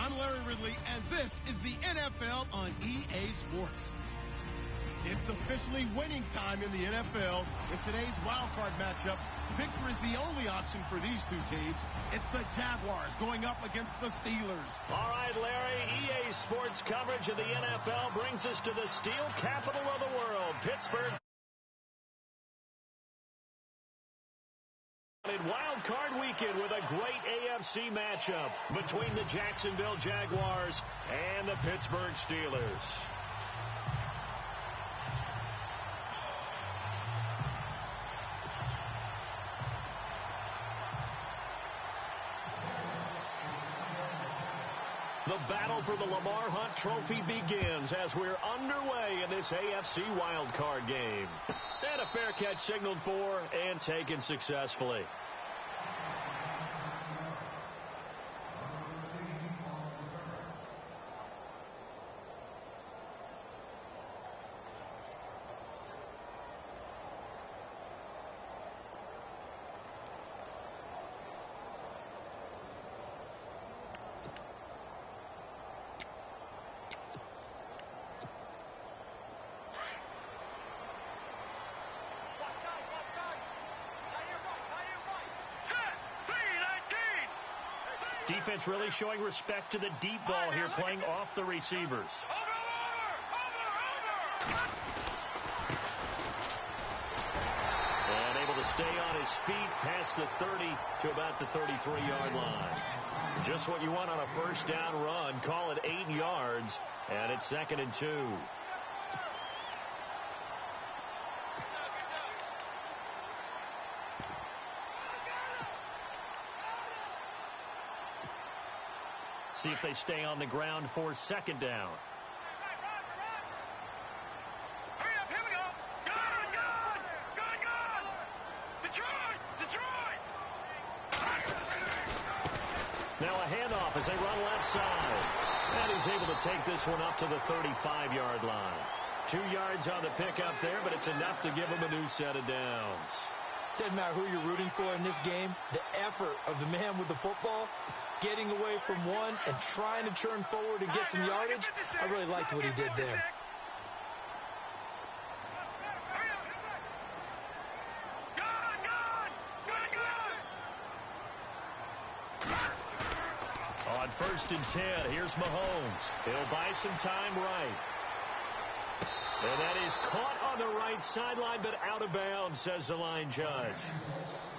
I'm Larry Ridley, and this is the NFL on EA Sports. It's officially winning time in the NFL. In today's wild card matchup, victory is the only option for these two teams. It's the Jaguars going up against the Steelers. All right, Larry, EA Sports coverage of the NFL brings us to the steel capital of the world, Pittsburgh. Wild card weekend with a great AFC matchup between the Jacksonville Jaguars and the Pittsburgh Steelers. The battle for the Lamar Hunt Trophy begins as we're underway in this AFC wildcard game. And a fair catch signaled for and taken successfully. Defense really showing respect to the deep ball here, playing off the receivers. And able to stay on his feet past the 30 to about the 33-yard line. Just what you want on a first down run. Call it 8 yards, and it's 2nd and 2. See if they stay on the ground for 2nd down. Hurry up, here we go. Good. Detroit. Now a handoff as they run left side. And he's able to take this one up to the 35-yard line. 2 yards on the pickup there, but it's enough to give him a new set of downs. Doesn't matter who you're rooting for in this game. The effort of the man with the football, getting away from one and trying to churn forward and get some yardage, I really liked what he did there. On 1st and 10, here's Mahomes. He'll buy some time right. And that is caught on the right sideline, but out of bounds, says the line judge.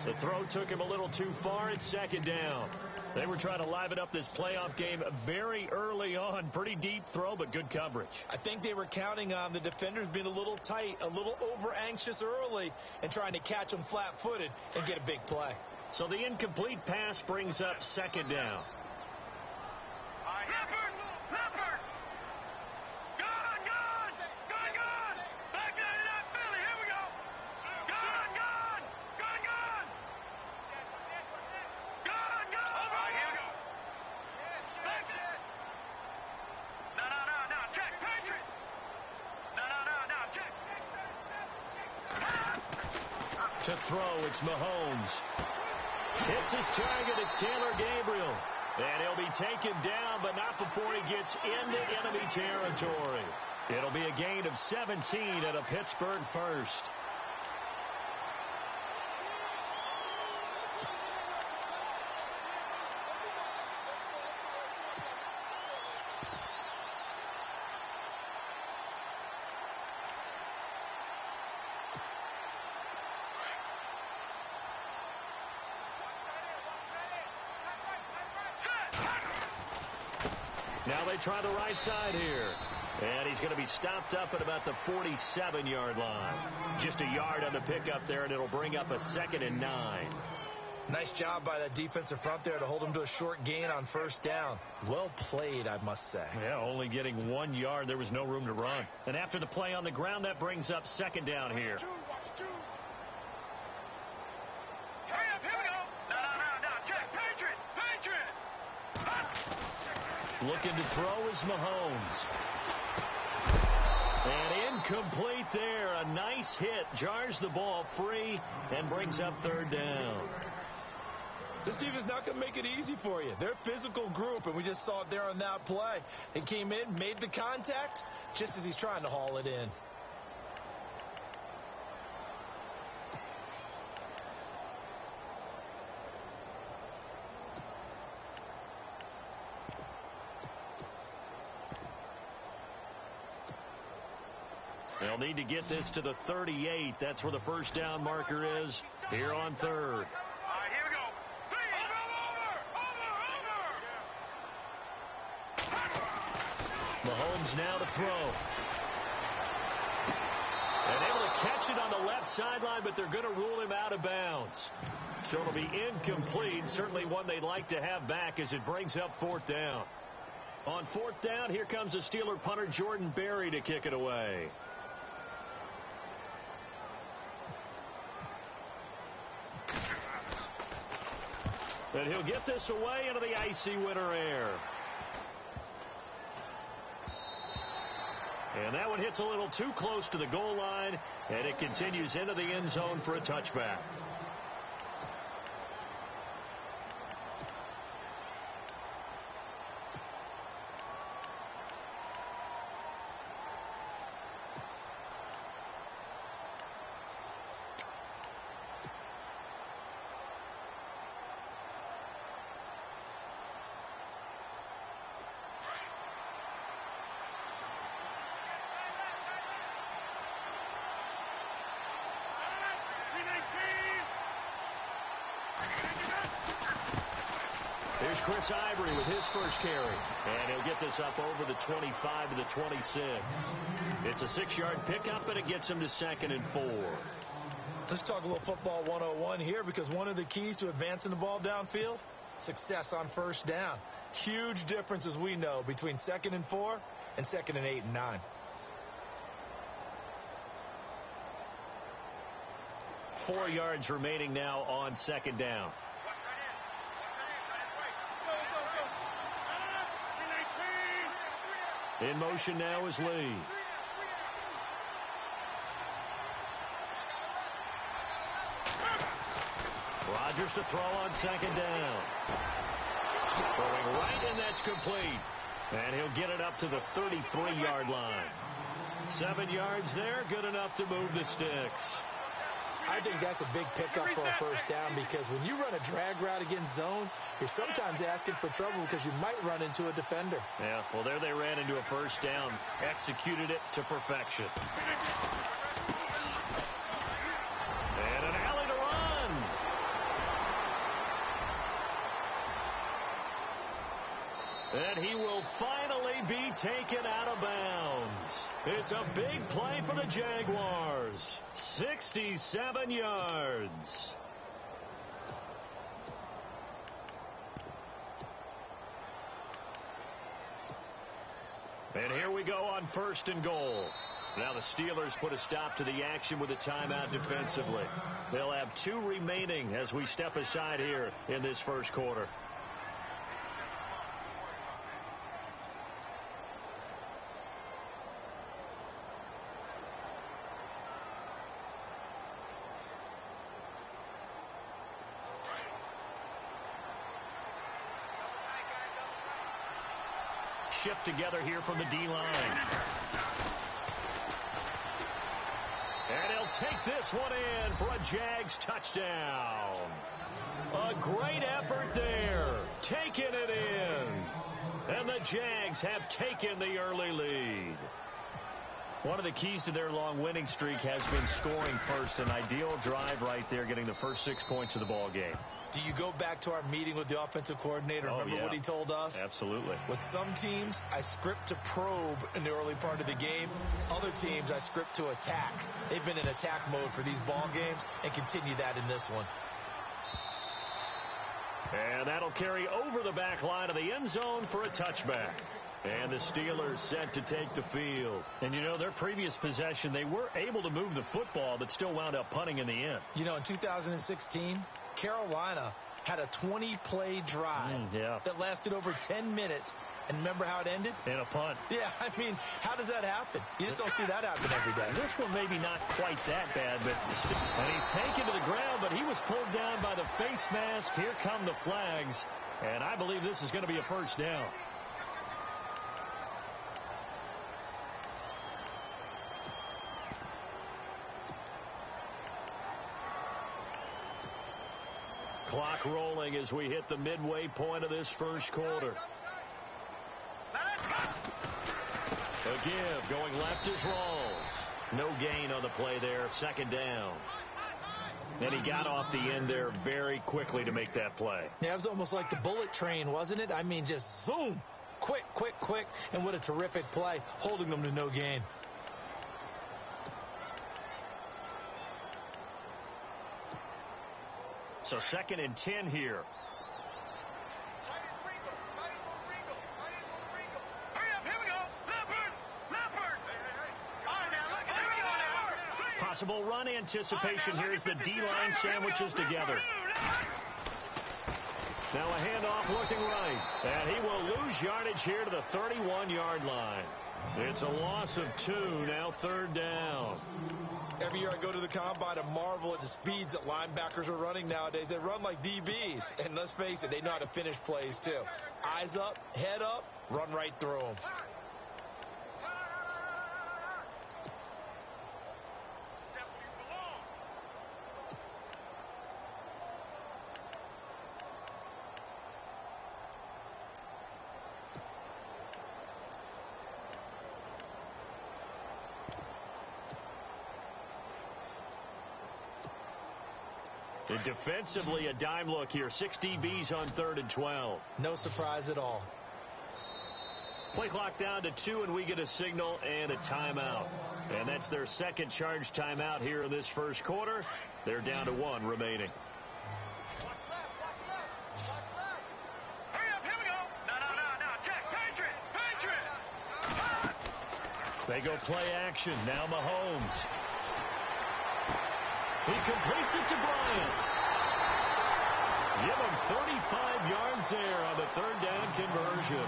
The throw took him a little too far. It's 2nd down. They were trying to liven up this playoff game very early on. Pretty deep throw, but good coverage. I think they were counting on the defenders being a little tight, a little over-anxious early, and trying to catch them flat-footed and get a big play. So the incomplete pass brings up 2nd down. Leopard. Good. Back down to that Philly. Here we go. Good. All right, here we go. No. Check. Patriot. No. Check. To throw, it's Mahomes. Hits his target. It's Taylor Gabriel. And he'll be taken down, but not before he gets into enemy territory. It'll be a gain of 17 at a Pittsburgh first. Now they try the right side here. And he's going to be stopped up at about the 47-yard line. Just a yard on the pickup there, and it'll bring up a 2nd and 9. Nice job by that defensive front there to hold him to a short gain on 1st down. Well played, I must say. Yeah, only getting 1 yard. There was no room to run. And after the play on the ground, that brings up 2nd down here. Watch two. Hurry up, here we go. No. Check. Patriot. Looking to throw is Mahomes. And incomplete there. A nice hit. Jars the ball free and brings up 3rd down. This defense is not going to make it easy for you. They're a physical group, and we just saw it there on that play. He came in, made the contact, just as he's trying to haul it in. They'll need to get this to the 38. That's where the first down marker is here on third. All right, here we go. Mahomes now to throw. And able to catch it on the left sideline, but they're going to rule him out of bounds. So it'll be incomplete. Certainly one they'd like to have back as it brings up fourth down. On fourth down, here comes the Steeler punter Jordan Berry to kick it away. And he'll get this away into the icy winter air. And that one hits a little too close to the goal line, and it continues into the end zone for a touchback. Here's Chris Ivory with his first carry. And he'll get this up over the 25 to the 26. It's a 6-yard pickup, and it gets him to 2nd and 4. Let's talk a little football 101 here, because one of the keys to advancing the ball downfield, success on first down. Huge difference, as we know, between 2nd and 4 and 2nd and 8 and 9. Four yards remaining now on second down. In motion now is Lee. Rodgers to throw on second down. Throwing right, and that's complete. And he'll get it up to the 33-yard line. 7 yards there, good enough to move the sticks. I think that's a big pickup for a first down, because when you run a drag route against zone, you're sometimes asking for trouble because you might run into a defender. Yeah, well, there they ran into a first down, executed it to perfection. And an alley to run. And he will finally be taken out of bounds. It's a big play for the Jaguars. 67 yards. And here we go on 1st and goal. Now the Steelers put a stop to the action with a timeout defensively. They'll have 2 remaining as we step aside here in this first quarter. Shift together here from the D-line. And he'll take this one in for a Jags touchdown. A great effort there. Taking it in. And the Jags have taken the early lead. One of the keys to their long winning streak has been scoring first. An ideal drive right there, getting the first 6 points of the ball game. Do you go back to our meeting with the offensive coordinator? Remember what he told us? Absolutely. With some teams, I script to probe in the early part of the game. Other teams, I script to attack. They've been in attack mode for these ball games and continue that in this one. And that'll carry over the back line of the end zone for a touchback. And the Steelers set to take the field. And, you know, their previous possession, they were able to move the football, but still wound up punting in the end. You know, in 2016, Carolina had a 20-play drive that lasted over 10 minutes And remember how it ended? And a punt. Yeah, I mean, how does that happen? You just don't see that happen every day. This one maybe not quite that bad, but and he's taken to the ground, but he was pulled down by the face mask. Here come the flags, and I believe this is going to be a first down. Clock rolling as we hit the midway point of this first quarter. A give, going left is Rawls. No gain on the play there, second down. And he got off the end there very quickly to make that play. Yeah, it was almost like the bullet train, wasn't it? I mean, just zoom, quick, quick, quick, and what a terrific play, holding them to no gain. So 2nd and 10 here. Possible run anticipation here as the D-line sandwiches together. Now a handoff looking right. And he will lose yardage here to the 31-yard line. It's a loss of 2, now 3rd down. Every year I go to the combine and marvel at the speeds that linebackers are running nowadays. They run like DBs. And let's face it, they know how to finish plays too. Eyes up, head up, run right through them. And defensively, a dime look here. 6 DBs on 3rd and 12. No surprise at all. Play clock down to 2, and we get a signal and a timeout. And that's their second charge timeout here in this first quarter. They're down to 1 remaining. Hurry up, here we go. No, check, Patriot. They go play action. Now Mahomes. He completes it to Bryant. Give him 35 yards there on the 3rd down conversion.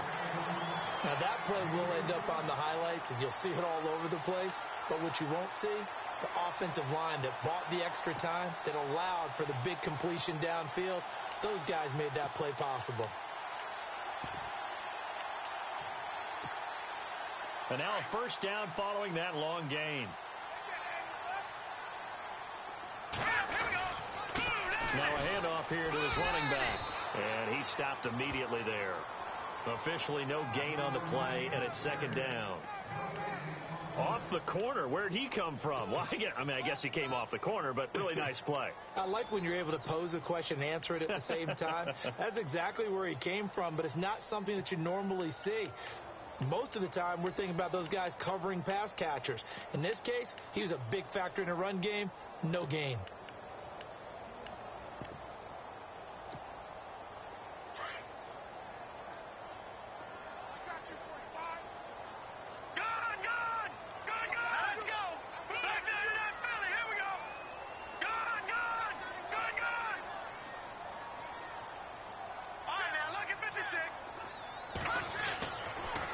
Now that play will end up on the highlights, and you'll see it all over the place. But what you won't see, the offensive line that bought the extra time, that allowed for the big completion downfield, those guys made that play possible. And now a first down following that long gain. Now a handoff here to his running back. And he stopped immediately there. Officially no gain on the play, and it's 2nd down. Off the corner. Where'd he come from? Well, I guess he came off the corner, but really nice play. I like when you're able to pose a question and answer it at the same time. That's exactly where he came from, but it's not something that you normally see. Most of the time, we're thinking about those guys covering pass catchers. In this case, he was a big factor in a run game. No gain.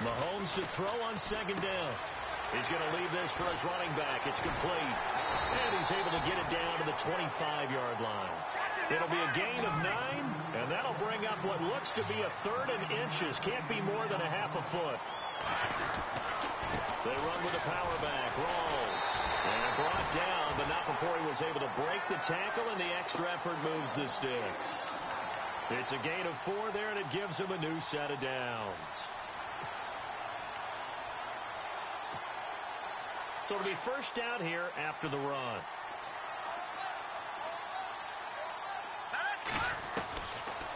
Mahomes to throw on 2nd down. He's going to leave this for his running back. It's complete. And he's able to get it down to the 25-yard line. It'll be a gain of 9, and that'll bring up what looks to be a 3rd and inches. Can't be more than a half a foot. They run with the power back. Rawls. And brought down, but not before he was able to break the tackle, and the extra effort moves the sticks. It's a gain of 4 there, and it gives him a new set of downs. So it'll be first down here after the run.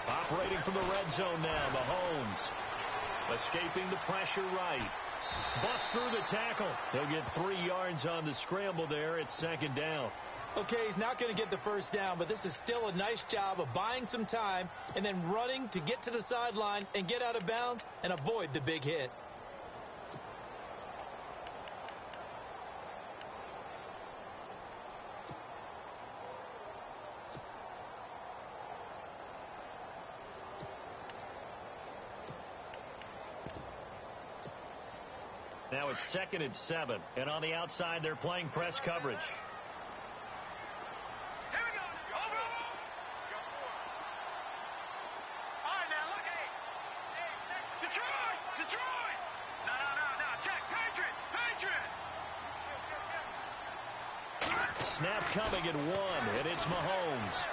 Operating from the red zone now, Mahomes. Escaping the pressure right. Busts through the tackle. He'll get 3 yards on the scramble there. It's 2nd down. Okay, he's not going to get the first down, but this is still a nice job of buying some time and then running to get to the sideline and get out of bounds and avoid the big hit. Now it's 2nd and 7. And on the outside, they're playing press coverage. Here we go. Over. All right, now, look. Hey, check. Detroit. No. Check. Patriot. Snap coming at 1, and it's Mahomes.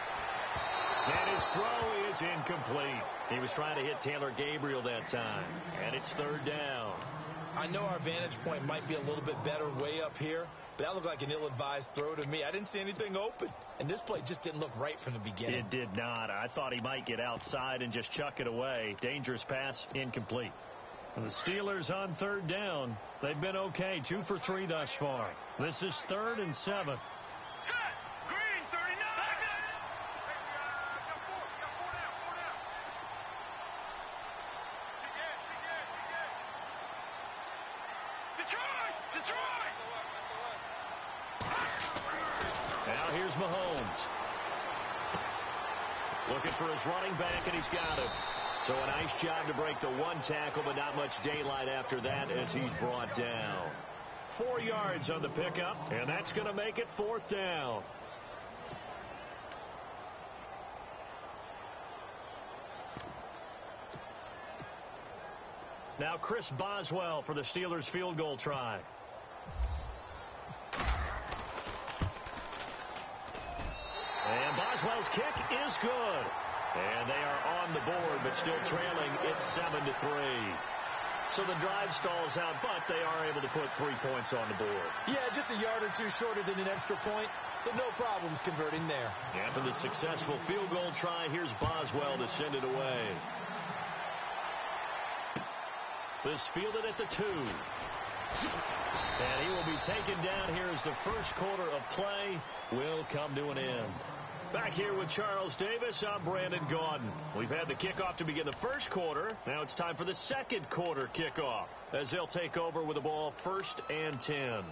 And his throw is incomplete. He was trying to hit Taylor Gabriel that time. And it's 3rd down. I know our vantage point might be a little bit better way up here, but that looked like an ill-advised throw to me. I didn't see anything open, and this play just didn't look right from the beginning. It did not. I thought he might get outside and just chuck it away. Dangerous pass, incomplete. And the Steelers on 3rd down. They've been okay, 2 for 3 thus far. This is 3rd and 7. Set. Green, 39. Detroit. Now here's Mahomes. Looking for his running back, and he's got him. So a nice job to break the 1 tackle, but not much daylight after that as he's brought down. 4 yards on the pickup, and that's going to make it 4th down. Now Chris Boswell for the Steelers field goal try. And Boswell's kick is good. And they are on the board, but still trailing. It's 7-3. So the drive stalls out, but they are able to put 3 points on the board. Yeah, just a yard or 2 shorter than an extra point, so no problems converting there. After the successful field goal try, here's Boswell to send it away. This fielded at the 2. And he will be taken down here as the first quarter of play will come to an end. Back here with Charles Davis, I'm Brandon Gaudin. We've had the kickoff to begin the first quarter. Now it's time for the second quarter kickoff as they'll take over with the ball 1st and 10.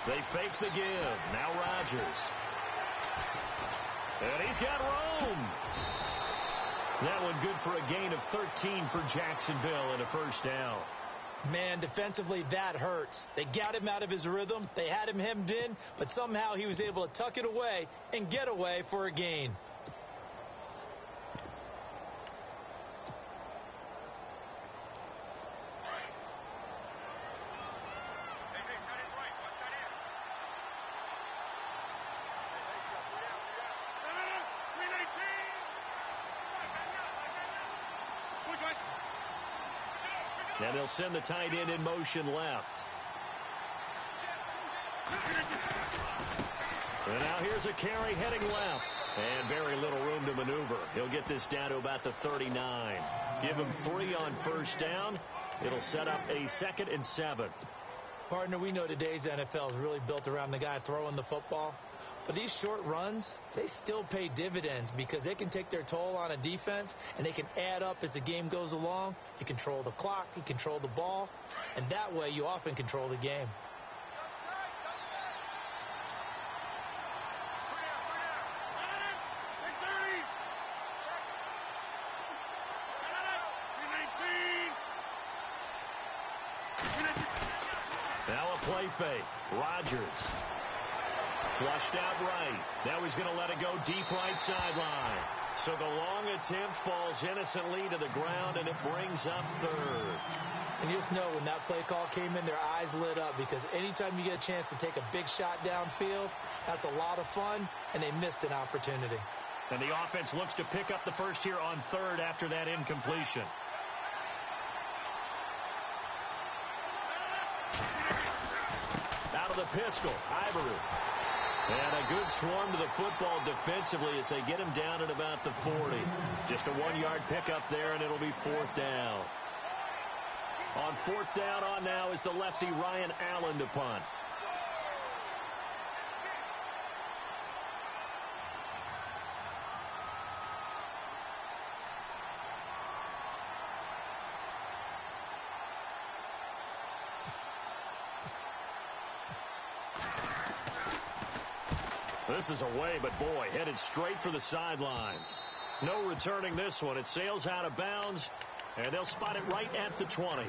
They fake the give. Now Rodgers. And he's got room. That one good for a gain of 13 for Jacksonville and a 1st down. Man, defensively, that hurts. They got him out of his rhythm. They had him hemmed in, but somehow he was able to tuck it away and get away for a gain. And they'll send the tight end in motion left. And now here's a carry heading left. And very little room to maneuver. He'll get this down to about the 39. Give him 3 on 1st down. It'll set up a 2nd and 7. Partner, we know today's NFL is really built around the guy throwing the football. But these short runs, they still pay dividends because they can take their toll on a defense and they can add up as the game goes along. You control the clock, you control the ball, and that way you often control the game. Now a play fake. Rodgers. Flushed out right. Now he's going to let it go deep right sideline. So the long attempt falls innocently to the ground, and it brings up 3rd. And you just know when that play call came in, their eyes lit up because anytime you get a chance to take a big shot downfield, that's a lot of fun, and they missed an opportunity. And the offense looks to pick up the first here on 3rd after that incompletion. Out of the pistol, Ivory. And a good swarm to the football defensively as they get him down at about the 40. Just a 1-yard pickup there, and it'll be 4th down. On 4th down on now is the lefty Ryan Allen to punt. This is away, but boy, headed straight for the sidelines. No returning this one. It sails out of bounds, and they'll spot it right at the 20.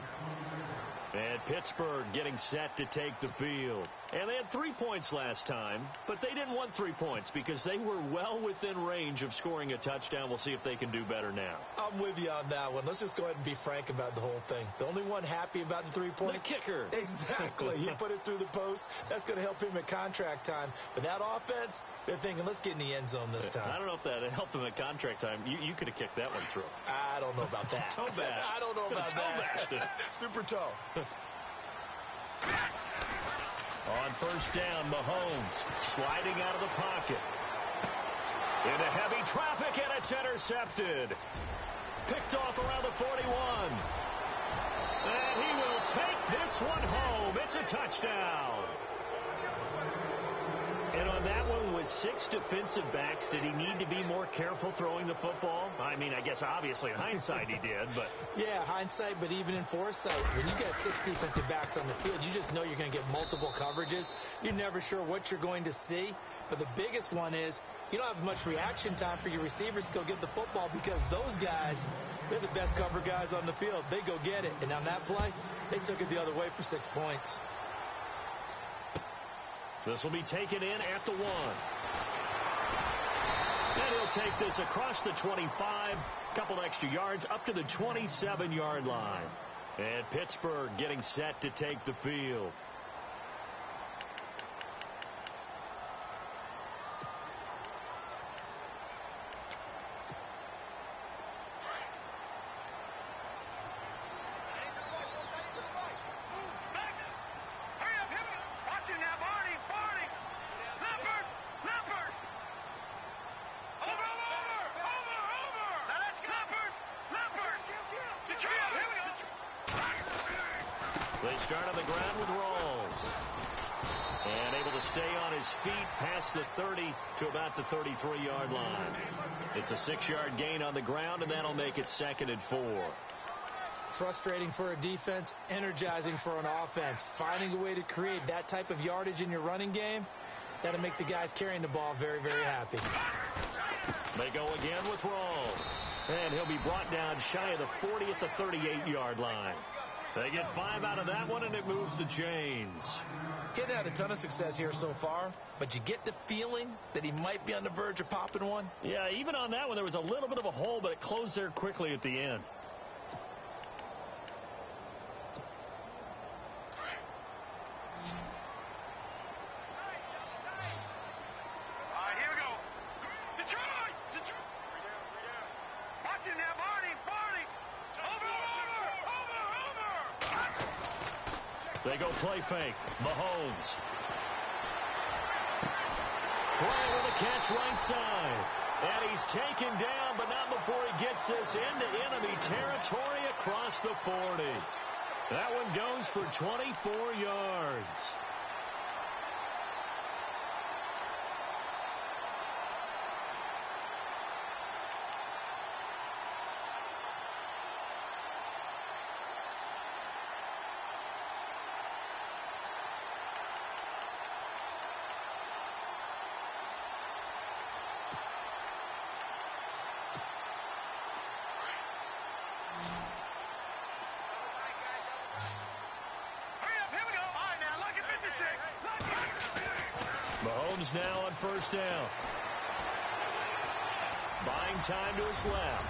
And Pittsburgh getting set to take the field. And they had 3 points last time, but they didn't want 3 points because they were well within range of scoring a touchdown. We'll see if they can do better now. I'm with you on that one. Let's just go ahead and be frank about the whole thing. The only one happy about the 3-point? The kicker. Exactly. He put it through the post. That's going to help him at contract time. But that offense, they're thinking, let's get in the end zone this time. I don't know if that helped him at contract time. You could have kicked that one through. I don't know about that. Toe bash. I don't know about that. Toe bashed it. Super toe. On 1st down, Mahomes sliding out of the pocket. Into heavy traffic, and it's intercepted. Picked off around the 41. And he will take this one home. It's a touchdown. And on that one, with 6 defensive backs, did he need to be more careful throwing the football? I mean, I guess obviously in hindsight he did, but... Yeah, hindsight, but even in foresight, when you got 6 defensive backs on the field, you just know you're going to get multiple coverages. You're never sure what you're going to see. But the biggest one is you don't have much reaction time for your receivers to go get the football because those guys, they're the best cover guys on the field. They go get it. And on that play, they took it the other way for 6 points. This will be taken in at the 1. And he'll take this across the 25. Couple extra yards up to the 27-yard line. And Pittsburgh getting set to take the field. They start on the ground with Rawls. And able to stay on his feet past the 30 to about the 33-yard line. It's a 6-yard gain on the ground, and that'll make it 2nd and 4. Frustrating for a defense, energizing for an offense. Finding a way to create that type of yardage in your running game, that'll make the guys carrying the ball very, very happy. They go again with Rawls. And he'll be brought down shy of the 40 at the 38-yard line. They get 5 out of that one, and it moves the chains. Getting had a ton of success here so far, but you get the feeling that he might be on the verge of popping one. Yeah, even on that one, there was a little bit of a hole, but it closed there quickly at the end. They go play fake. Mahomes. Bryant with a catch right side. And he's taken down, but not before he gets this into enemy territory across the 40. That one goes for 24 yards. Mahomes now on 1st down. Buying time to his left.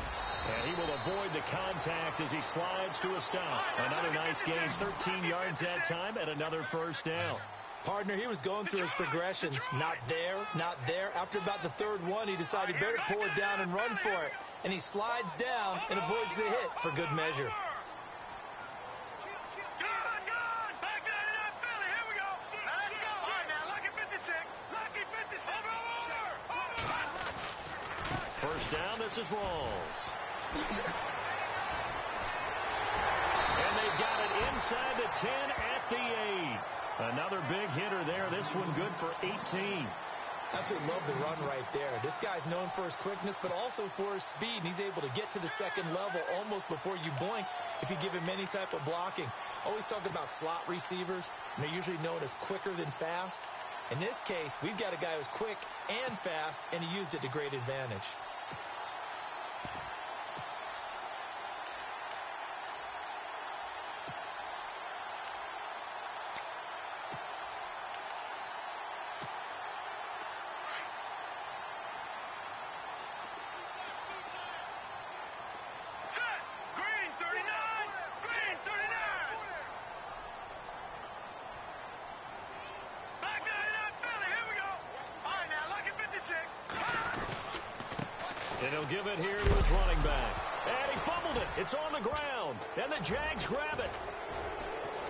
And he will avoid the contact as he slides to a stop. Another nice gain, 13 yards that time, and another 1st down. Partner, he was going through his progressions. Not there, not there. After about the 3rd one, he decided better pull it down and run for it. And he slides down and avoids the hit for good measure. Back to that Philly. Here we go. Now let's go. All right, now, lucky 56. Lucky 56. down. This is Rawls. And they've got it inside the 10 at the 8. Another big hitter there. This one good for 18. Absolutely love the run right there. This guy's known for his quickness, but also for his speed. And he's able to get to the second level almost before you blink if you give him any type of blocking. Always talk about slot receivers, and they're usually known as quicker than fast. In this case, we've got a guy who's quick and fast, and he used it to great advantage. And he'll give it here to his running back. And he fumbled it. It's on the ground. And the Jags grab it.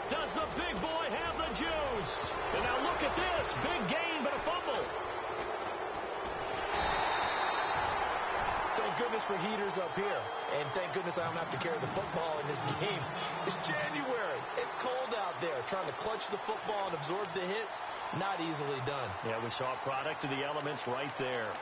Does the big boy have the juice? And now look at this. Big gain, but a fumble. Thank goodness for heaters up here. And thank goodness I don't have to carry the football in this game. It's January. It's cold out there. Trying to clutch the football and absorb the hits, not easily done. Yeah, we saw a product of the elements right there.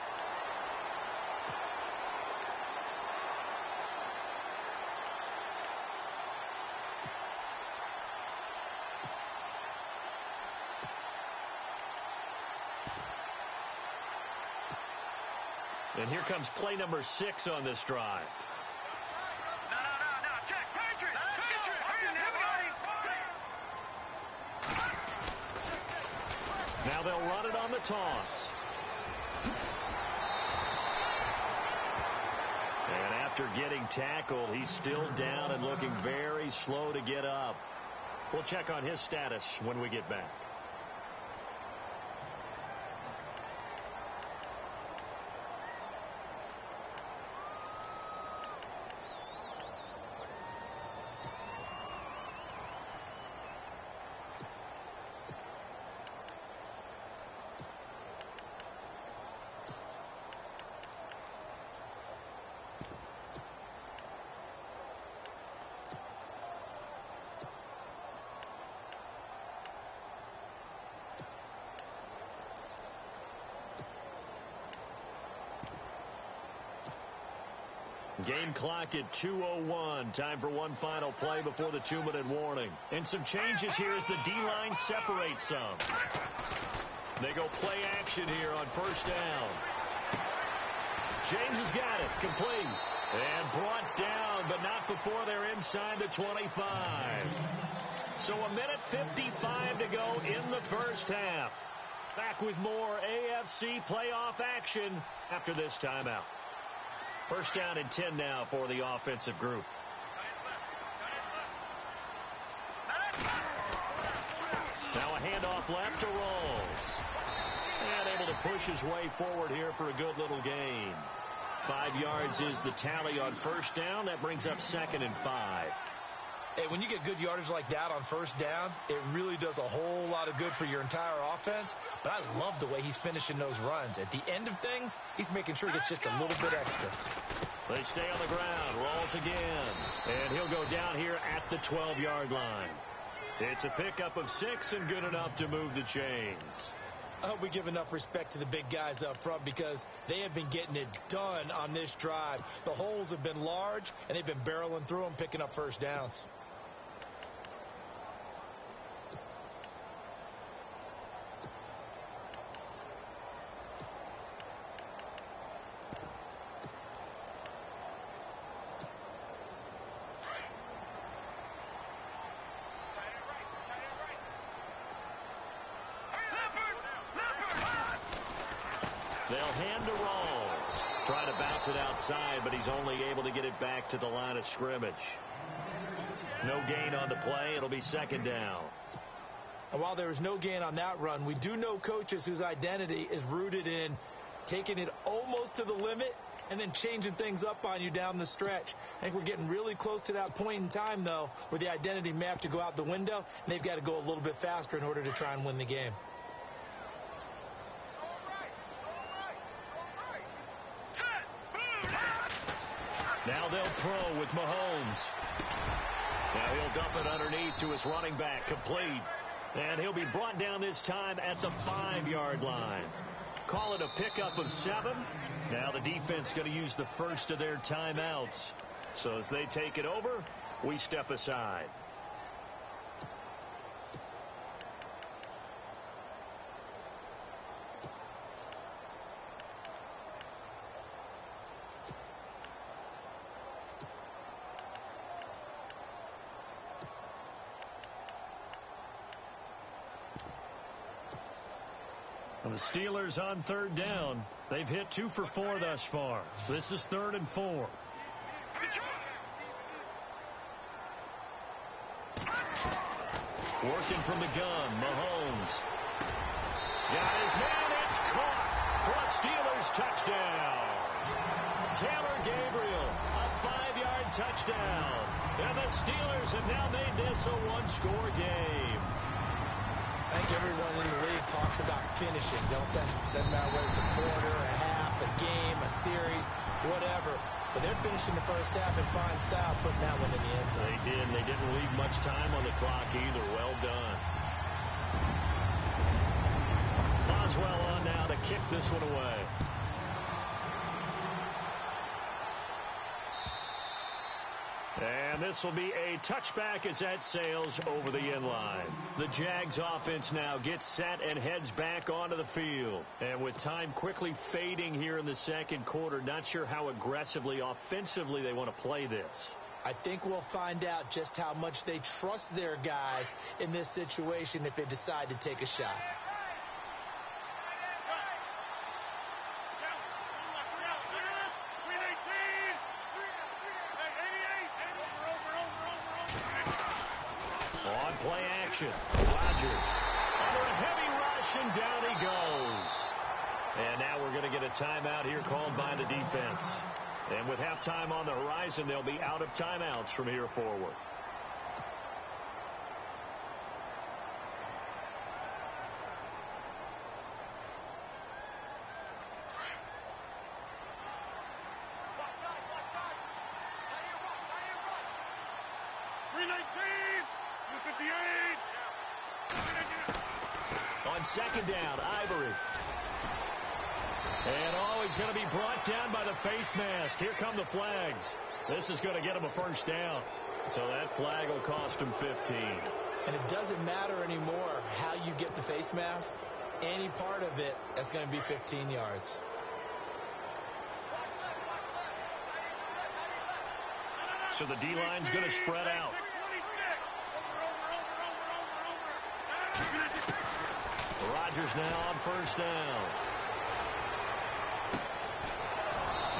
And here comes play number 6 on this drive. No. Check. Patriot. Now they'll run it on the toss. And after getting tackled, he's still down and looking very slow to get up. We'll check on his status when we get back. Game clock at 2:01. Time for one final play before the 2-minute warning. And some changes here as the D-line separates some. They go play action here on first down. James has got it. Complete. And brought down, but not before they're inside the 25. So 1:55 to go in the first half. Back with more AFC playoff action after this timeout. First down and 10 now for the offensive group. Now a handoff left to Rawls. And able to push his way forward here for a good little gain. 5 yards is the tally on first down. That brings up 2nd and 5. Hey, when you get good yardage like that on first down, it really does a whole lot of good for your entire offense. But I love the way he's finishing those runs. At the end of things, he's making sure he gets just a little bit extra. They stay on the ground. Rawls again. And he'll go down here at the 12-yard line. It's a pickup of 6 and good enough to move the chains. I hope we give enough respect to the big guys up front because they have been getting it done on this drive. The holes have been large, and they've been barreling through them, picking up first downs. They'll hand to Rawls. Trying to bounce it outside, but he's only able to get it back to the line of scrimmage. No gain on the play. It'll be 2nd down. And while there is no gain on that run, we do know coaches whose identity is rooted in taking it almost to the limit and then changing things up on you down the stretch. I think we're getting really close to that point in time, though, where the identity may have to go out the window, and they've got to go a little bit faster in order to try and win the game. Set. Boom. they'll throw with Mahomes. Now he'll dump it underneath to his running back, complete. And he'll be brought down this time at the 5-yard line. Call it a pickup of 7. Now the defense going to use the first of their timeouts. So as they take it over, we step aside. The Steelers on 3rd down. They've hit 2 for 4 thus far. This is 3rd and 4. Working from the gun, Mahomes. Got his man, it's caught for a Steelers touchdown. Taylor Gabriel, a 5-yard touchdown. And the Steelers have now made this a 1-score game. I think everyone in the league talks about finishing, don't they? Doesn't matter whether it's a quarter, a half, a game, a series, whatever. But they're finishing the first half in fine style, putting that one in the end zone. They did. They didn't leave much time on the clock either. Well done. Boswell on now to kick this one away. And this will be a touchback as that sails over the end line. The Jags offense now gets set and heads back onto the field. And with time quickly fading here in the second quarter, not sure how aggressively, offensively they want to play this. I think we'll find out just how much they trust their guys in this situation if they decide to take a shot. Play action. Rodgers under a heavy rush, and down he goes. And now we're going to get a timeout here called by the defense. And with halftime on the horizon, they'll be out of timeouts from here forward. On second down, Ivory. And he's going to be brought down by the face mask. Here come the flags. This is going to get him a first down. So that flag will cost him 15. And it doesn't matter anymore how you get the face mask. Any part of it is going to be 15 yards. So the D-line's going to spread out. Rodgers now on first down.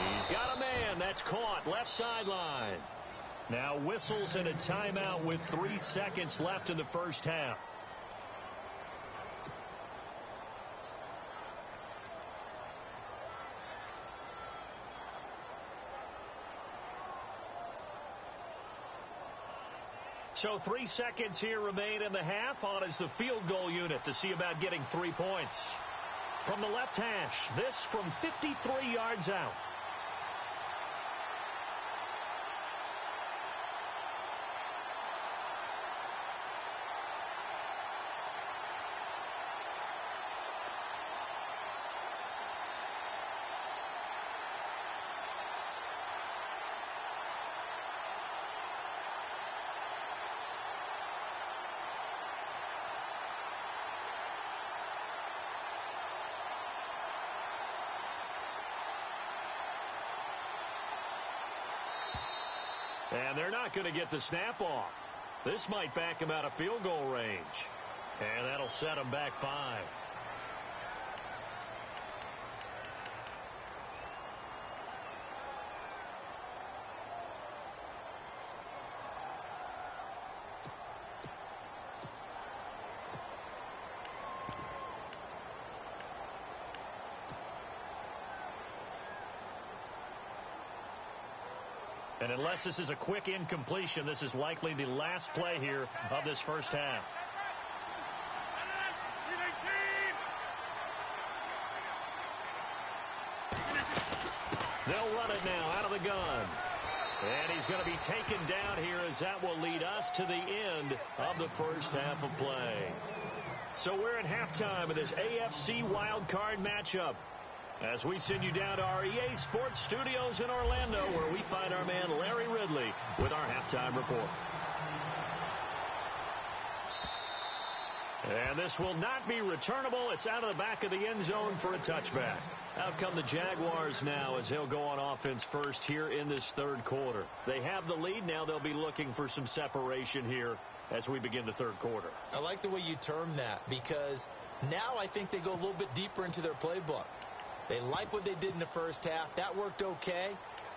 He's got a man. That's caught. Left sideline. Now whistles and a timeout with 3 seconds left in the first half. So 3 seconds here remain in the half. On is the field goal unit to see about getting 3 points. From the left hash, this from 53 yards out. And they're not going to get the snap off. This might back him out of field goal range. And that'll set him back 5. And unless this is a quick incompletion, this is likely the last play here of this first half. They'll run it now out of the gun. And he's going to be taken down here as that will lead us to the end of the first half of play. So we're at halftime of this AFC wildcard matchup as we send you down to our EA Sports Studios in Orlando, where we find our man Larry Ridley with our halftime report. And this will not be returnable. It's out of the back of the end zone for a touchback. Out come the Jaguars now as they'll go on offense first here in this third quarter. They have the lead. Now they'll be looking for some separation here as we begin the third quarter. I like the way you term that, because now I think they go a little bit deeper into their playbook. They like what they did in the first half. That worked okay.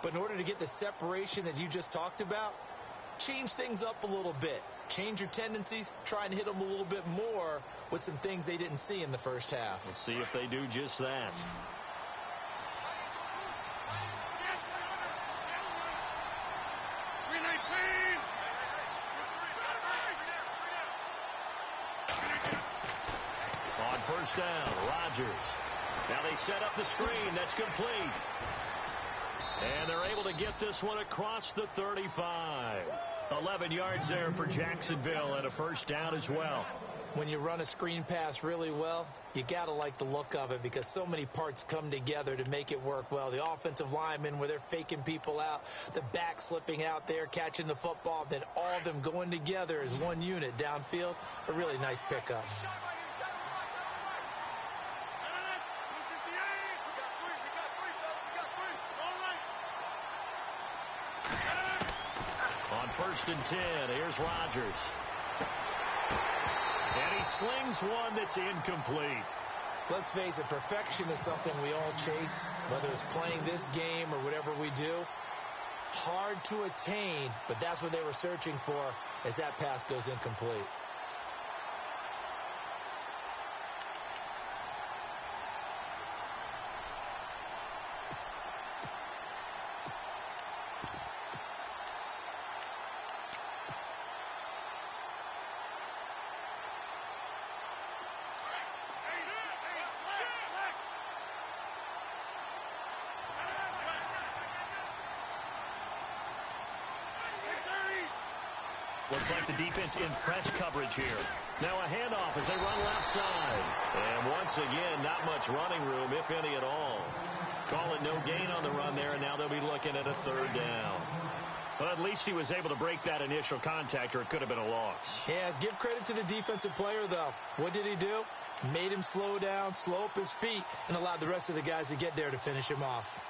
But in order to get the separation that you just talked about, change things up a little bit. Change your tendencies. Try and hit them a little bit more with some things they didn't see in the first half. Let's see if they do just that. On first down, Rodgers. Now they set up the screen. That's complete. And they're able to get this one across the 35. 11 yards there for Jacksonville and a first down as well. When you run a screen pass really well, you got to like the look of it because so many parts come together to make it work well. The offensive linemen, where they're faking people out, the back slipping out there, catching the football, then all of them going together as one unit downfield. A really nice pickup. On first and 10, here's Rodgers. And he slings one that's incomplete. Let's face it, perfection is something we all chase, whether it's playing this game or whatever we do. Hard to attain, but that's what they were searching for as that pass goes incomplete. Looks like the defense in press coverage here. Now a handoff as they run left side. And once again, not much running room, if any at all. Call it no gain on the run there, and now they'll be looking at a third down. But at least he was able to break that initial contact, or it could have been a loss. Yeah, give credit to the defensive player, though. What did he do? Made him slow down, slow up his feet, and allowed the rest of the guys to get there to finish him off.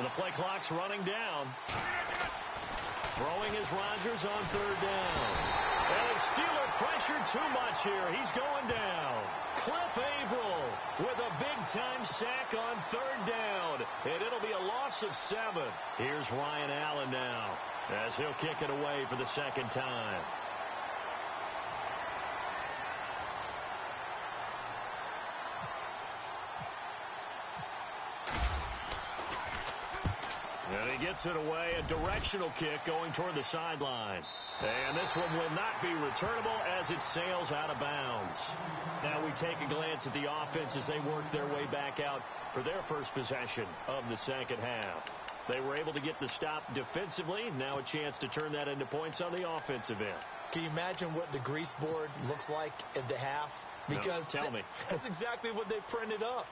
The play clock's running down. Throwing is Rodgers on third down. And the Steeler pressured too much here. He's going down. Cliff Averill with a big-time sack on third down. And it'll be a loss of 7. Here's Ryan Allen now as he'll kick it away for the second time. And he gets it away, a directional kick going toward the sideline. And this one will not be returnable as it sails out of bounds. Now we take a glance at the offense as they work their way back out for their first possession of the second half. They were able to get the stop defensively. Now a chance to turn that into points on the offensive end. Can you imagine what the grease board looks like at the half? Because no, tell me. That's exactly what they printed up.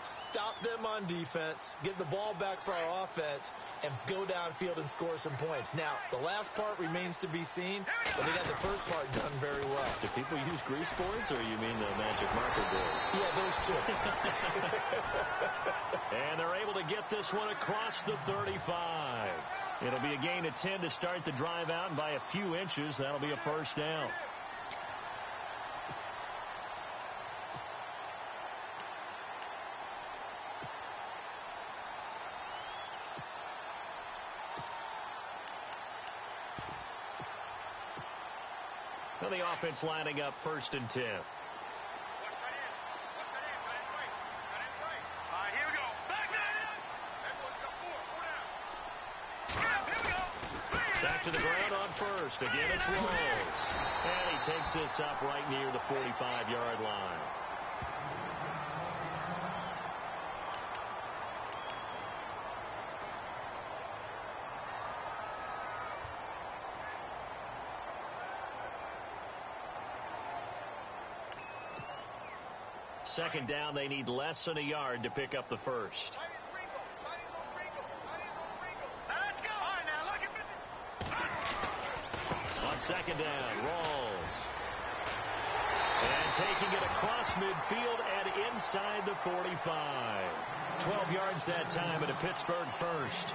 Stop them on defense, get the ball back for our offense, and go downfield and score some points. Now, the last part remains to be seen, but they got the first part done very well. Do people use grease boards, or you mean the magic marker board? Yeah, those two. And they're able to get this one across the 35. It'll be a gain of 10 to start the drive out, and by a few inches, that'll be a first down. The offense lining up first and 10. to the ground on first. Again, it's Rolls. And he takes this up right near the 45-yard line. Second down, they need less than a yard to pick up the first. Let's go. All right, now, look at On second down, Rolls. And taking it across midfield and inside the 45. 12 yards that time at a Pittsburgh first.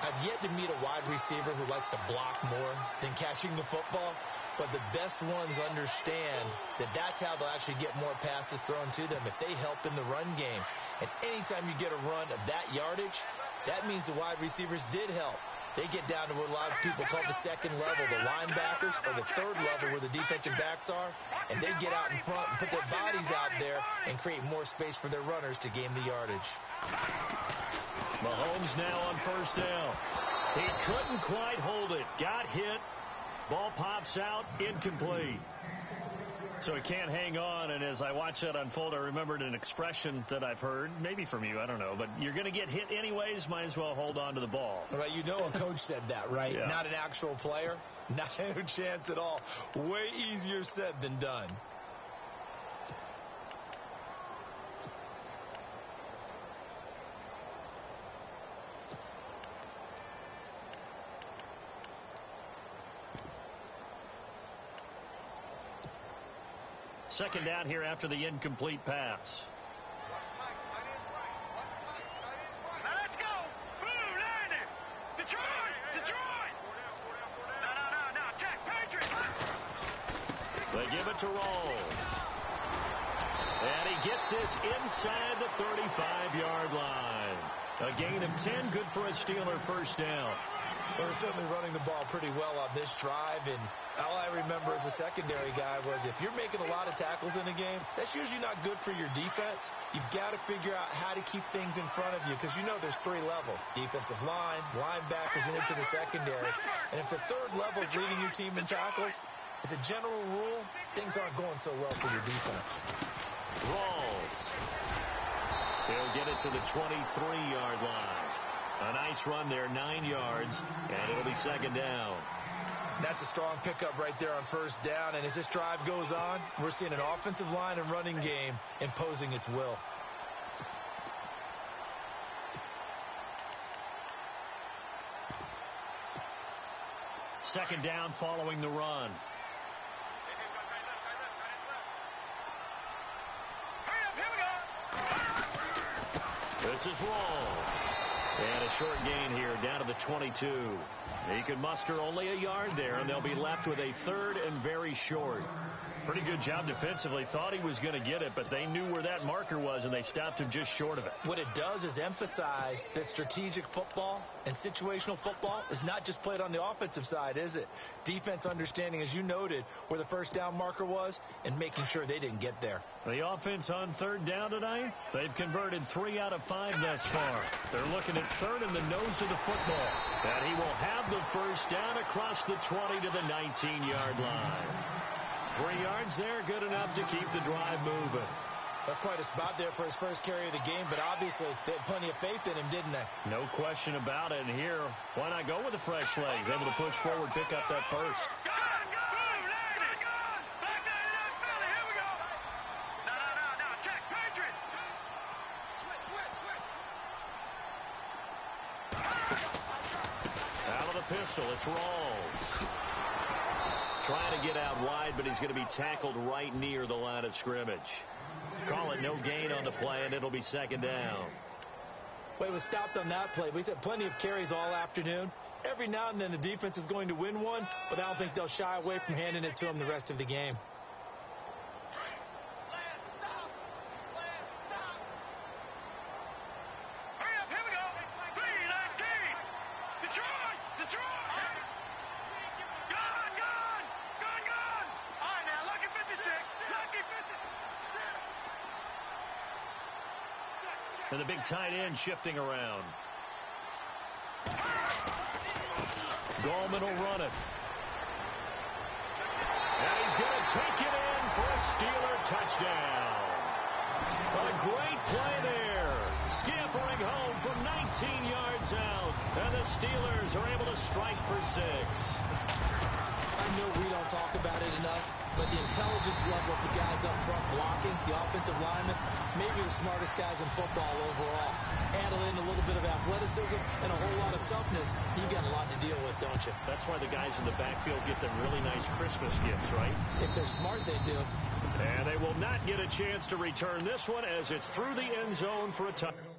I've yet to meet a wide receiver who likes to block more than catching the football. But the best ones understand that that's how they'll actually get more passes thrown to them if they help in the run game. And anytime you get a run of that yardage, that means the wide receivers did help. They get down to what a lot of people call the second level, the linebackers, or the third level where the defensive backs are, and they get out in front and put their bodies out there and create more space for their runners to gain the yardage. Mahomes now on first down. He couldn't quite hold it. Got hit. Ball pops out, incomplete. So he can't hang on, and as I watched that unfold, I remembered an expression that I've heard, maybe from you, I don't know, but you're going to get hit anyways, might as well hold on to the ball. Right, you know a coach said that, right? Yeah. Not an actual player. Not a chance at all. Way easier said than done. Second down here after the incomplete pass. Let's go. Boom, landed. Detroit. No. Check, Patriots. They give it to Rolls. And he gets this inside the 35-yard line. A gain of 10, good for a Steeler first down. Well, they're certainly running the ball pretty well on this drive, and all I remember as a secondary guy was if you're making a lot of tackles in a game, that's usually not good for your defense. You've got to figure out how to keep things in front of you because you know there's three levels, defensive line, linebackers, and into the secondary. And if the third level is leading your team in tackles, as a general rule, things aren't going so well for your defense. Rolls. He'll get it to the 23-yard line. A nice run there, 9 yards, and it'll be second down. That's a strong pickup right there on first down, and as this drive goes on, we're seeing an offensive line and running game imposing its will. Second down following the run. This is Rolls. And a short gain here down to the 22. He could muster only a yard there, and they'll be left with a third and very short. Pretty good job defensively. Thought he was going to get it, but they knew where that marker was, and they stopped him just short of it. What it does is emphasize that strategic football and situational football is not just played on the offensive side, is it? Defense understanding, as you noted, where the first down marker was and making sure they didn't get there. The offense on third down tonight, they've converted 3 out of 5 thus far. They're looking at third in the nose of the football. And he will have the first down across the 20 to the 19-yard line. 3 yards there, good enough to keep the drive moving. That's quite a spot there for his first carry of the game, but obviously they had plenty of faith in him, didn't they? No question about it. And here, why not go with the fresh legs? Able to push forward, pick up that first. Out of the pistol, it's Rolls. Trying to get out wide, but he's going to be tackled right near the line of scrimmage. Call it no gain on the play, and it'll be second down. Well, he was stopped on that play. He's had plenty of carries all afternoon. Every now and then the defense is going to win one, but I don't think they'll shy away from handing it to him the rest of the game. And the big tight end shifting around. Gallman will run it. And he's going to take it in for a Steeler touchdown. A great play there. Scampering home from 19 yards out. And the Steelers are able to strike for 6. I know we don't talk about it enough, but the intelligence level of the guys up front blocking, the offensive linemen, maybe the smartest guys in football overall. Add in a little bit of athleticism and a whole lot of toughness, you got a lot to deal with, don't you? That's why the guys in the backfield get them really nice Christmas gifts, right? If they're smart, they do. And they will not get a chance to return this one as it's through the end zone for a touchdown.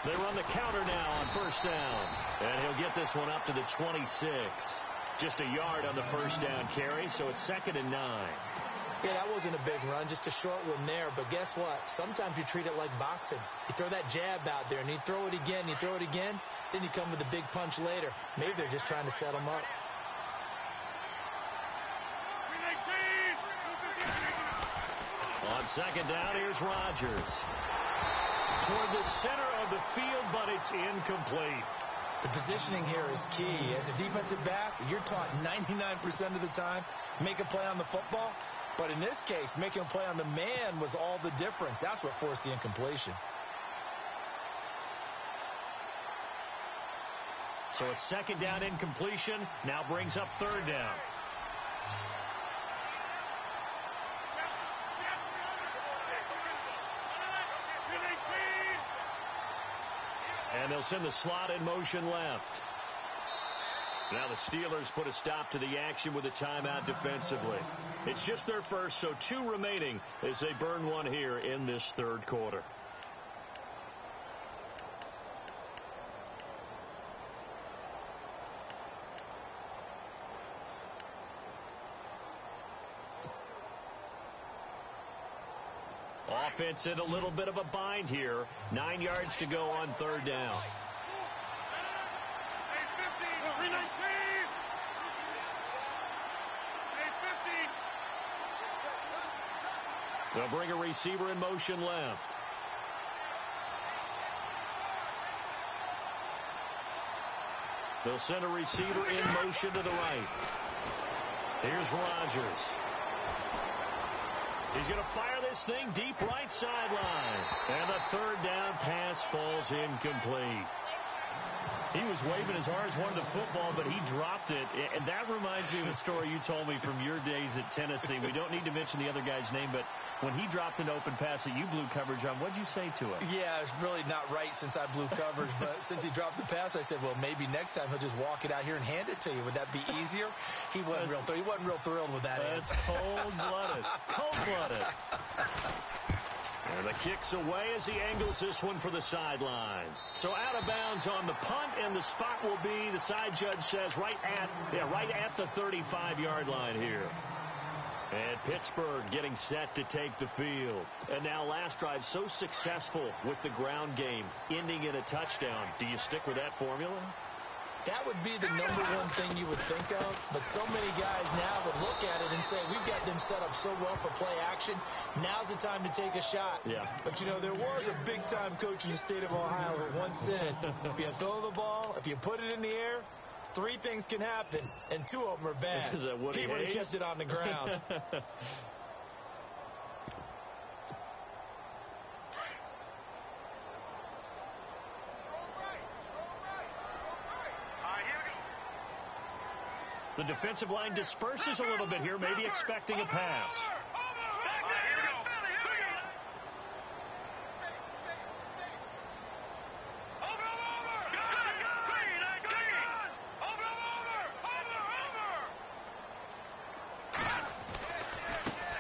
They run the counter now on first down. And he'll get this one up to the 26. Just a yard on the first down carry, so it's 2nd and 9. Yeah, that wasn't a big run, just a short one there. But guess what? Sometimes you treat it like boxing. You throw that jab out there, and you throw it again, then you come with a big punch later. Maybe they're just trying to set them up. On second down, here's Rodgers. Toward the center of the field, but it's incomplete. The positioning here is key. As a defensive back, you're taught 99% of the time, make a play on the football. But in this case, making a play on the man was all the difference. That's what forced the incompletion. So a second down incompletion now brings up third down. And they'll send the slot in motion left. Now the Steelers put a stop to the action with a timeout defensively. It's just their first, so 2 remaining as they burn one here in this third quarter. Offense in a little bit of a bind here. 9 yards to go on third down. They'll bring a receiver in motion left. They'll send a receiver in motion to the right. Here's Rodgers. He's going to fire this thing deep right sideline. And the third down pass falls incomplete. He was waving as hard as wanted the football, but he dropped it. And that reminds me of a story you told me from your days at Tennessee. We don't need to mention the other guy's name, but when he dropped an open pass that you blew coverage on, what'd you say to him? Yeah, it's really not right since I blew coverage, but since he dropped the pass, I said, well, maybe next time he'll just walk it out here and hand it to you. Would that be easier? He wasn't real thrilled with that answer. That's cold-blooded. Cold-blooded. And the kick's away as he angles this one for the sideline. So out of bounds on the punt, and the spot will be, the side judge says, right at the 35-yard line here. And Pittsburgh getting set to take the field. And now last drive so successful with the ground game, ending in a touchdown. Do you stick with that formula? That would be the number one thing you would think of, but so many guys now would look at it and say, we've got them set up so well for play action, now's the time to take a shot. Yeah. But, you know, there was a big-time coach in the state of Ohio who once said, if you throw the ball, if you put it in the air, 3 things can happen, and 2 of them are bad. He would have kept it on the ground. The defensive line disperses a little bit here, maybe expecting a pass.